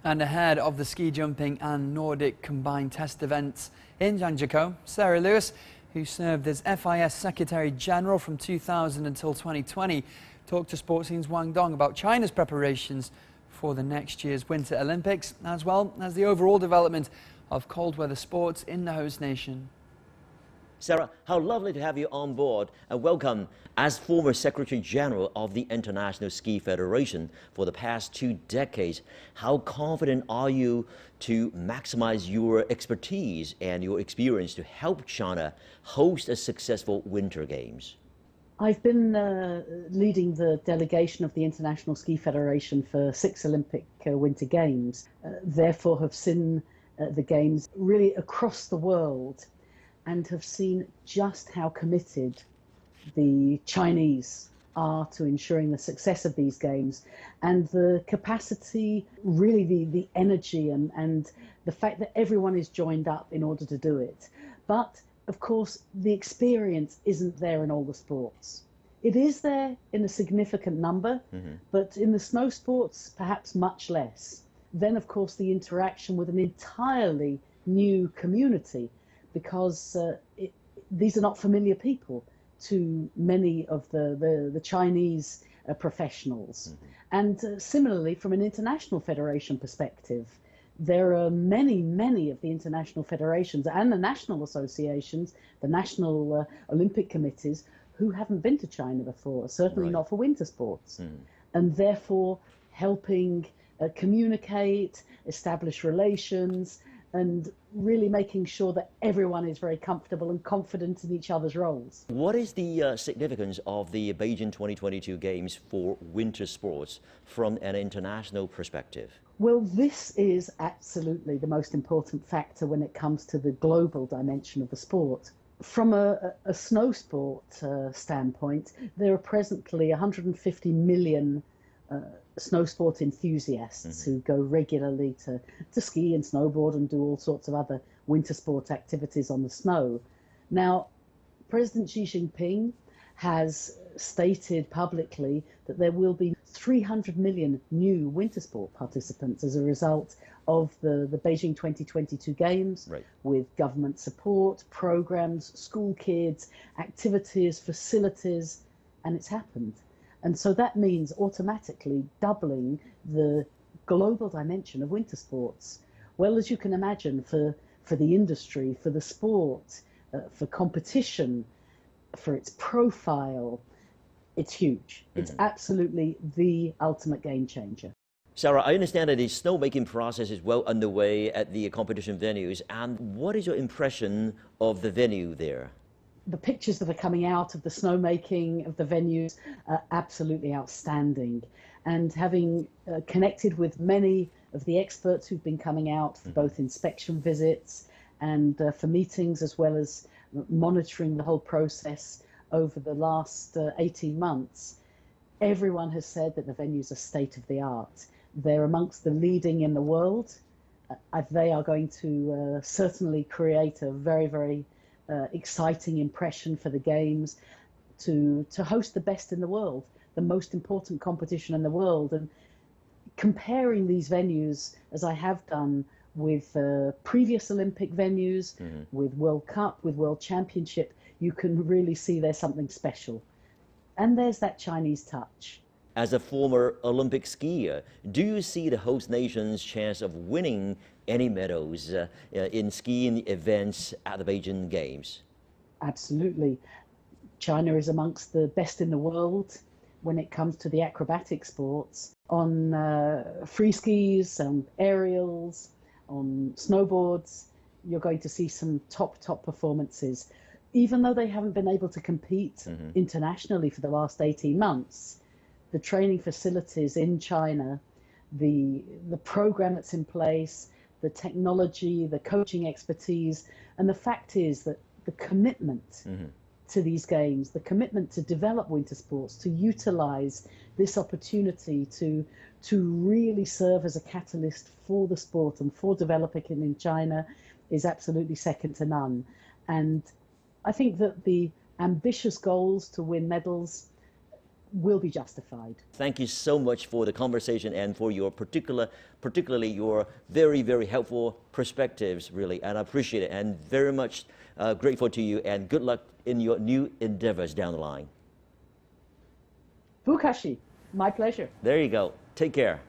And ahead of the ski jumping and Nordic combined test events in Zhangjiakou, Sarah Lewis, who served as FIS Secretary General from 2000 until 2020, talked to Sportscene's Wang about China's preparations for the next year's Winter Olympics, as well as the overall development of cold weather sports in the host nation. Sarah, how lovely to have you on board, and welcome as former Secretary General of the International Ski Federation for the past 2 decades. How confident are you to maximize your expertise and your experience to help China host a successful Winter Games? I've been leading the delegation of the International Ski Federation for 6 Olympic Winter Games, therefore have seen the Games really across the world and have seen just how committed the Chinese are to ensuring the success of these games, and the capacity, really the energy and the fact that everyone is joined up in order to do it. But of course, the experience isn't there in all the sports. It is there in a significant number, but in the snow sports, perhaps much less. Then, of course, the interaction with an entirely new community, because these are not familiar people to many of the Chinese professionals. And similarly, from an international federation perspective, there are many of the international federations and the national associations, the national Olympic committees, who haven't been to China before, certainly not for winter sports. And therefore helping communicate, establish relations, and really making sure that everyone is very comfortable and confident in each other's roles. What is the significance of the Beijing 2022 Games for winter sports from an international perspective? Well, this is absolutely the most important factor when it comes to the global dimension of the sport. From a snow sport standpoint, there are presently 150 million snow sport enthusiasts who go regularly to ski and snowboard and do all sorts of other winter sport activities on the snow. Now, President Xi Jinping has stated publicly that there will be 300 million new winter sport participants as a result of the Beijing 2022 Games, with government support, programs, school kids, activities, facilities, and it's happened. And so that means automatically doubling the global dimension of winter sports. Well, as you can imagine, for the industry, for the sport, for competition, for its profile, it's huge. It's absolutely the ultimate game changer. Sarah, I understand that the snowmaking process is well underway at the competition venues. And what is your impression of the venue there? The pictures that are coming out of the snowmaking of the venues are absolutely outstanding. And having connected with many of the experts who've been coming out for both inspection visits and for meetings, as well as monitoring the whole process over the last 18 months, everyone has said that the venues are state of the art. They're amongst the leading in the world. They are going to certainly create a very exciting impression for the Games, to host the best in the world, the most important competition in the world. And comparing these venues, as I have done, with previous Olympic venues, with World Cup, with World Championship, you can really see there's something special. And there's that Chinese touch. As a former Olympic skier, do you see the host nation's chance of winning any medals in skiing events at the Beijing Games? Absolutely. China is amongst the best in the world when it comes to the acrobatic sports. On free skis, on aerials, on snowboards, you're going to see some top performances. Even though they haven't been able to compete internationally for the last 18 months, the training facilities in China, the program that's in place, the technology, the coaching expertise, and the fact is that the commitment to these games, the commitment to develop winter sports, to utilize this opportunity to really serve as a catalyst for the sport and for developing it in China is absolutely second to none. And I think that the ambitious goals to win medals will be justified. Thank you so much for the conversation and for your particularly your very, very helpful perspectives, really, and I appreciate it and very much grateful to you, and good luck in your new endeavors down the line. Bukashi, my pleasure. There you go. Take care.